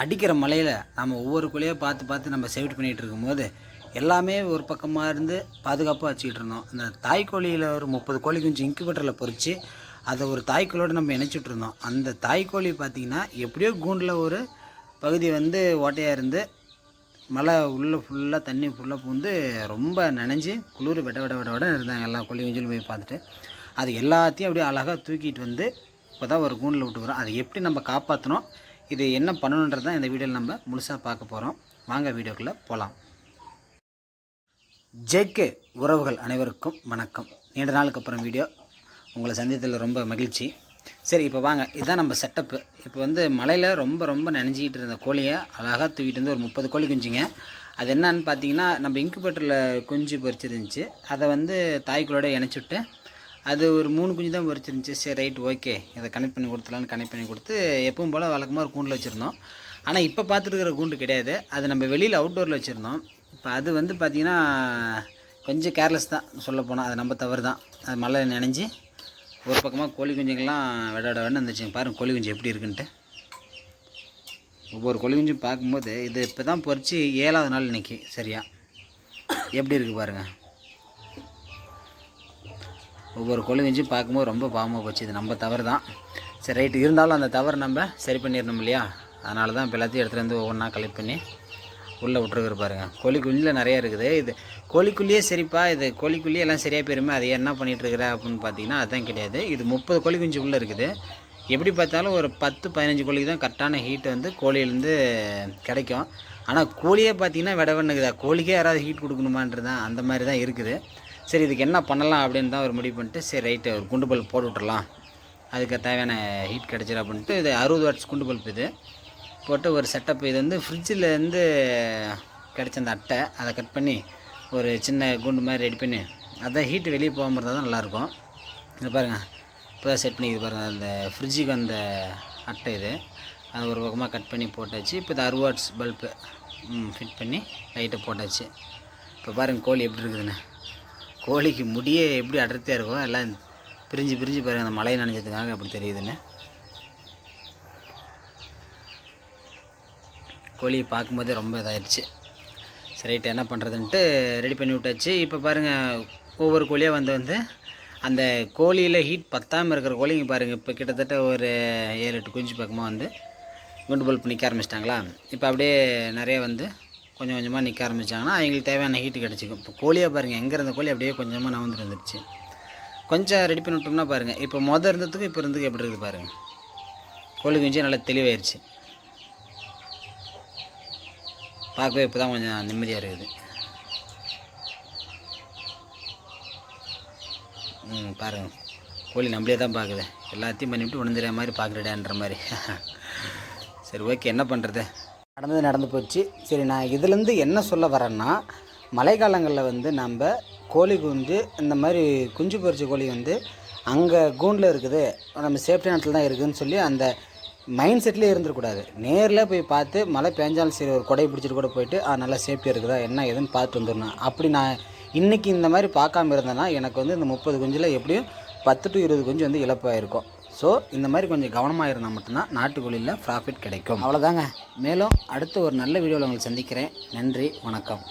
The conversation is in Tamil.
அடிக்கிற மழையில் நம்ம ஒவ்வொரு கோழியாக பார்த்து நம்ம சேவ்ட் பண்ணிகிட்டு இருக்கும்போது எல்லாமே ஒரு பக்கமாக இருந்து பாதுகாப்பாக வச்சுக்கிட்டு இருந்தோம். அந்த தாய்க்கோழியில் ஒரு 30 கோழி குஞ்சு இன்குபேட்டரில் பொறிச்சு அதை ஒரு தாய்க்கோளோடு நம்ம இணைச்சிட்டு இருந்தோம். அந்த தாய்க்கோழி பார்த்திங்கன்னா எப்படியோ கூண்டில் ஒரு பகுதி ஓட்டையாக இருந்து மழை உள்ளே ஃபுல்லாக தண்ணி ஃபுல்லாக பூந்து ரொம்ப நனைஞ்சு குளிர் விட இருந்தாங்க. எல்லா கோழி குஞ்சும் போய் பார்த்துட்டு அது எல்லாத்தையும் அப்படியே அழகாக தூக்கிட்டு இப்போ தான் ஒரு கூண்டில் விட்டுக்கிறோம். அதை எப்படி நம்ம காப்பாற்றணும், இது என்ன பண்ணணுன்றது தான் இந்த வீடியோவில் நம்ம முழுசாக பார்க்க போகிறோம். வாங்க வீடியோக்குள்ளே போகலாம். ஜேகே உறவுகள் அனைவருக்கும் வணக்கம். நீண்ட நாளுக்கு அப்புறம் வீடியோ உங்களை சந்தித்ததில் ரொம்ப மகிழ்ச்சி. சரி, இப்போ வாங்க, இதுதான் நம்ம செட்டப்பு. இப்போ மழையில் ரொம்ப நனைஞ்சிக்கிட்டு இருந்த கோழியை அழகாக தூக்கிட்டு ஒரு 30 கோழி குஞ்சுங்க. அது என்னன்னு பார்த்தீங்கன்னா, நம்ம இன்குபேட்டரில் குஞ்சு பொறிச்சிருந்துச்சு. அதை தாய்க்கோளோட இணைச்சிவிட்டு அது ஒரு 3 குஞ்சு தான் பொறிச்சிருந்துச்சு. சரி, ரைட், ஓகே, இதை கனெக்ட் பண்ணி கொடுத்துலான்னு கனெக்ட் பண்ணி கொடுத்து எப்பவும் போல் வழக்கமாக ஒரு கூண்டில் வச்சுருந்தோம். ஆனால் இப்போ பார்த்துருக்கிற கூண்டு கிடையாது, அது நம்ம வெளியில் அவுட்டோரில் வச்சுருந்தோம். இப்போ அது பார்த்திங்கன்னா கொஞ்சம் கேர்லெஸ் தான் சொல்லப்போனால், அது நம்ம தவறு தான். அது மழை நனைஞ்சி ஒரு பக்கமாக கோழி குஞ்சுங்கள்லாம் விட வந்துச்சுங்க. பாருங்கள் கோழி குஞ்சு எப்படி இருக்குன்ட்டு. ஒவ்வொரு கோழி குஞ்சும் பார்க்கும்போது இது இப்போ தான் பொறிச்சு 7ஆவது நாள் இன்றைக்கி. சரியா எப்படி இருக்குது பாருங்கள். ஒவ்வொரு கோழி குஞ்சும் பார்க்கும்போது ரொம்ப பாவமாக போச்சு. இது நம்ம தவறு தான். சரி, ரைட்டு, இருந்தாலும் அந்த தவறு நம்ம சரி பண்ணிடணும் இல்லையா? அதனால தான் இப்போ எல்லாத்தையும் எடுத்துகிட்டு ஒவ்வொன்றா கலெக்ட் பண்ணி உள்ளே விட்டுருக்குற பாருங்கள். கோழிக்குள்ளில் நிறையா இருக்குது. இது கோழிக்குள்ளேயே சரிப்பா, இது கோழிக்குள்ளேயே எல்லாம் சரியாக போயிருமே, அதை என்ன பண்ணிகிட்ருக்குற அப்படின்னு பார்த்தீங்கன்னா அதுதான் கிடையாது. இது 30 கோழி குஞ்சு உள்ளே இருக்குது. எப்படி பார்த்தாலும் ஒரு 10-15 கோழிக்கு தான் கரெக்டான ஹீட் கோழியிலேருந்து கிடைக்கும். ஆனால் கோழியே பார்த்தீங்கன்னா விடவண்ணுக்குதா, கோழிக்கே யாராவது ஹீட் கொடுக்கணுமான்றது தான் அந்த மாதிரி தான் இருக்குது. சரி, இதுக்கு என்ன பண்ணலாம் அப்படின்னு தான் ஒரு முடிவு பண்ணிட்டு, சரி ரைட்டு, ஒரு குண்டு பல்ப் போட்டு விட்டுறலாம், அதுக்கு தேவையான ஹீட் கிடச்சிடும் அப்படின்ட்டு இது 60 வாட்ஸ் குண்டு பல்ப் இது போட்டு ஒரு செட்டப். இது ஃப்ரிட்ஜிலேருந்து கிடச்ச அந்த அட்டை, அதை கட் பண்ணி ஒரு சின்ன குண்டு மாதிரி ரெடி பண்ணி அதான் ஹீட்டு வெளியே போகாமல் இருந்தால் தான் நல்லாயிருக்கும். இது பாருங்கள், இப்போ தான் செட் பண்ணிக்கிது பாருங்கள். அந்த ஃப்ரிட்ஜுக்கு அந்த அட்டை இது, அது ஒரு பக்கமாக கட் பண்ணி போட்டாச்சு. இப்போ இது 60 வாட்ஸ் பல்ப்பு ஃபிட் பண்ணி லைட்டை போட்டாச்சு. இப்போ பாருங்கள் கோழி எப்படி இருக்குதுன்னு. கோழிக்கு முடியே எப்படி அடர்த்தியாக இருக்கும், எல்லாம் பிரிஞ்சு பாருங்கள். அந்த மழை நனைஞ்சதுக்காக அப்படி தெரியுதுன்னு. கோழியை பார்க்கும்போதே ரொம்ப இதாகிடுச்சு. சரி, ரைட்டு, என்ன பண்ணுறதுன்ட்டு ரெடி பண்ணி விட்டாச்சு. இப்போ பாருங்கள், ஒவ்வொரு கோழியாக அந்த கோழியில் ஹீட் பத்தாமல் இருக்கிற கோழிங்க பாருங்கள். இப்போ கிட்டத்தட்ட ஒரு 7-8 குஞ்சு பக்கமாக குண்டு பல்ப் நிற்க ஆரம்பிச்சிட்டாங்களா. இப்போ அப்படியே நிறைய கொஞ்சம் கொஞ்சமாக நிற்க ஆரம்பித்தாங்கன்னா அவங்களுக்கு தேவையான ஹீட்டு கிடச்சிக்கும். இப்போ கோழியாக பாருங்கள், எங்கே இருந்த கோழி அப்படியே கொஞ்சமாக நவந்துட்டு வந்துடுச்சு. கொஞ்சம் ரெடி பண்ணி விட்டோம்னா பாருங்கள், இப்போ இருந்ததுக்கும் இப்போ இருந்ததுக்கு எப்படி இருக்குது பாருங்கள். கோழி குஞ்சு நல்லா தெளிவாயிருச்சு. பார்க்கவே இப்போ தான் கொஞ்சம் நிம்மதியாக இருக்குது. பாருங்கள், கோழி நம்மளே தான் பார்க்குது. எல்லாத்தையும் பண்ணிவிட்டு உணர்ந்துற மாதிரி பார்க்குறடான்ற மாதிரி. சரி, ஓகே, என்ன பண்ணுறது, நடந்து போச்சு. சரி, நான் இதுலேருந்து என்ன சொல்ல வரேன்னா, மழை காலங்களில் நம்ம கோழி குஞ்சு இந்த மாதிரி குஞ்சு பொரிச்ச கோழி அங்கே கூண்டில் இருக்குது, நம்ம சேஃப்டி நேரத்தில் தான் இருக்குதுன்னு சொல்லி அந்த மைண்ட் செட்லேயே இருந்துடக்கூடாது. நேரில் போய் பார்த்து மழை பெஞ்சாலும் சரி ஒரு கொடையை பிடிச்சிட்டு கூட போயிட்டு நல்லா சேஃப்டியாக இருக்குதா என்ன ஏதுன்னு பார்த்து வந்துடணும். அப்படி நான் இன்றைக்கி இந்த மாதிரி பார்க்காம இருந்தேன்னா எனக்கு இந்த 30 குஞ்சில் எப்படியும் 10-20 குஞ்சு இழப்பாக இருக்கும். ஸோ இந்த மாதிரி கொஞ்சம் கவனமாக இருந்தால் மட்டும்தான் நாட்டுக்கோழியில் ப்ராஃபிட் கிடைக்கும். அவ்வளோதாங்க. மேலும் அடுத்த ஒரு நல்ல வீடியோவில் உங்களை சந்திக்கிறேன். நன்றி, வணக்கம்.